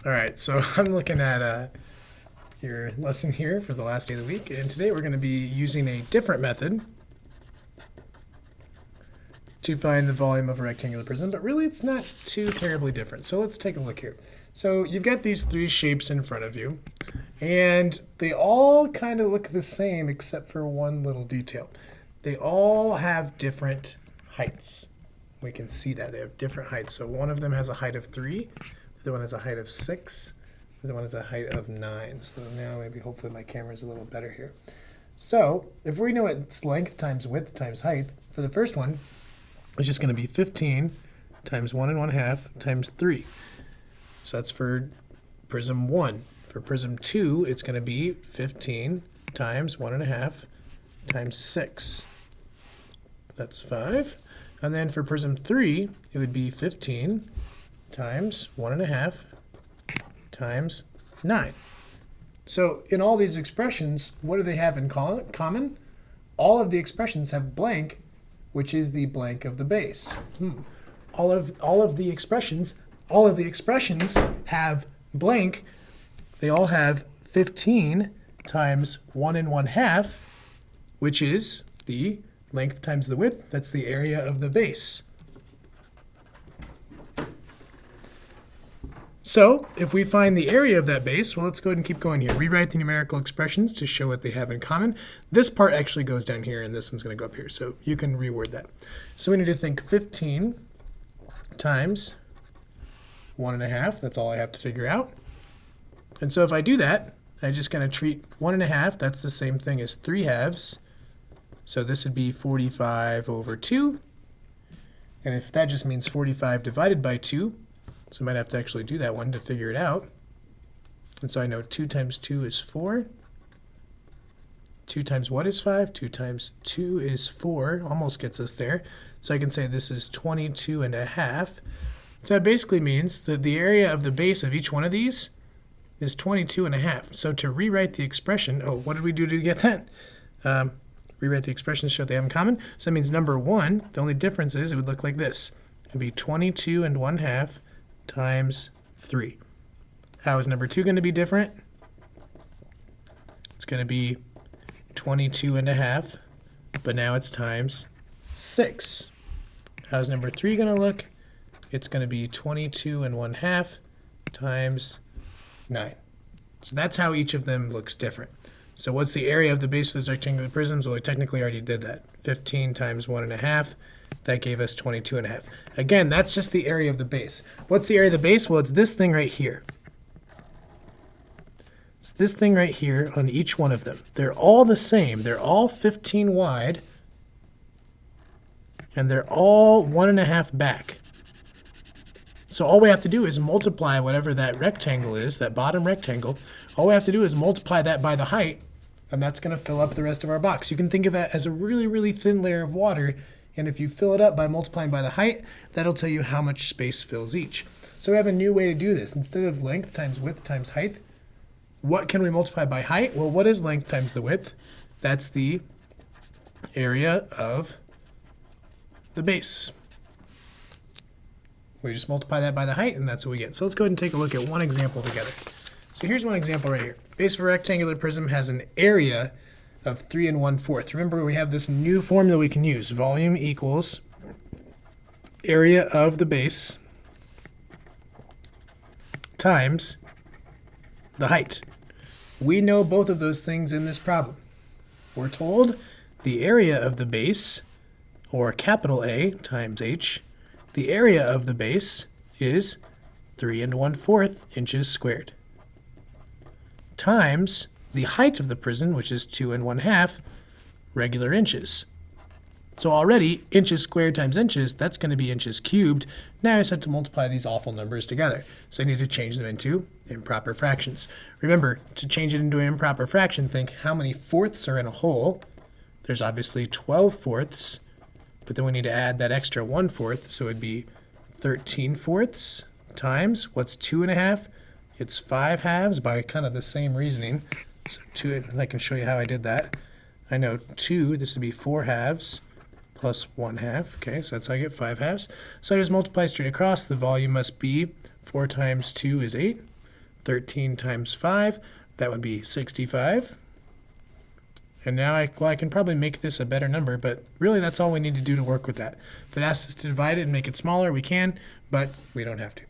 All right, so I'm looking at your lesson here for the last day of the week, and today we're going to be using a different method to find the volume of a rectangular prism, but really it's not too terribly different. So let's take a look here. So you've got these three shapes in front of you, and they all kind of look the same except for one little detail. They all have different heights. We can see that they have different heights. So one of them has a height of 3, the other one has a height of 6, the other one has a height of 9. So now maybe hopefully my camera is a little better here. So if we know it's length times width times height, for the first one, it's just going to be 15 times 1 1/2 times 3. So that's for prism 1. For prism 2, it's going to be 15 times 1 1/2 times 6. That's 5. And then for prism 3, it would be 15 times 1 1/2 times 9. So in all these expressions, what do they have in common? All of the expressions have blank, which is the blank of the base. All of the expressions have blank. They all have 15 times 1 1/2, which is the length times the width. That's the area of the base. So if we find the area of that base, well, let's go ahead and keep going here. Rewrite the numerical expressions to show what they have in common. This part actually goes down here, and this one's going to go up here. So you can reword that. So we need to think 15 times 1 1/2. That's all I have to figure out. And so if I do that, I'm just going to treat 1 1/2. That's the same thing as 3/2. So this would be 45 over 2. And if that just means 45 divided by 2, so I might have to actually do that one to figure it out. And so I know 2 times 2 is 4. 2 times what is 5? 2 times 2 is 4. Almost gets us there. So I can say this is 22 1/2. So that basically means that the area of the base of each one of these is 22 1/2. So to rewrite the expression, what did we do to get that? Rewrite the expression to show they have in common. So that means number 1, the only difference is it would look like this. It would be 22 1/2 times 3. How is number 2 going to be different? It's going to be 22 1/2, but now it's times 6. How's number 3 going to look? It's going to be 22 1/2 times 9. So that's how each of them looks different. So what's the area of the base of those rectangular prisms? Well, we technically already did that. 15 times 1 1/2. That gave us 22 1/2. Again, that's just the area of the base. What's the area of the base? Well, it's this thing right here. It's this thing right here on each one of them. They're all the same. They're all 15 wide, and they're all 1 1/2 back. So all we have to do is multiply whatever that rectangle is, that bottom rectangle. All we have to do is multiply that by the height, and that's going to fill up the rest of our box. You can think of that as a really, really thin layer of water, and if you fill it up by multiplying by the height, that'll tell you how much space fills each. So we have a new way to do this. Instead of length times width times height, what can we multiply by height? Well, what is length times the width? That's the area of the base. We just multiply that by the height, and that's what we get. So let's go ahead and take a look at one example together. So here's one example right here. Base of a rectangular prism has an area of 3 1/4. Remember, we have this new formula we can use. Volume equals area of the base times the height. We know both of those things in this problem. We're told the area of the base, or capital A times h, the area of the base is 3 1/4 inches squared, times the height of the prism, which is 2 1/2 regular inches. So already, inches squared times inches, that's going to be inches cubed. Now I just have to multiply these awful numbers together. So I need to change them into improper fractions. Remember, to change it into an improper fraction, think how many fourths are in a whole. There's obviously 12 fourths, but then we need to add that extra 1/4, so it'd be 13 fourths times, what's 2 1/2? It's 5 halves by kind of the same reasoning. So 2, I can show you how I did that. I know 2, this would be 4 halves plus 1/2. Okay, so that's how I get 5 halves. So I just multiply straight across. The volume must be 4 times 2 is 8. 13 times 5, that would be 65. And now I can probably make this a better number, but really that's all we need to do to work with that. If it asks us to divide it and make it smaller, we can, but we don't have to.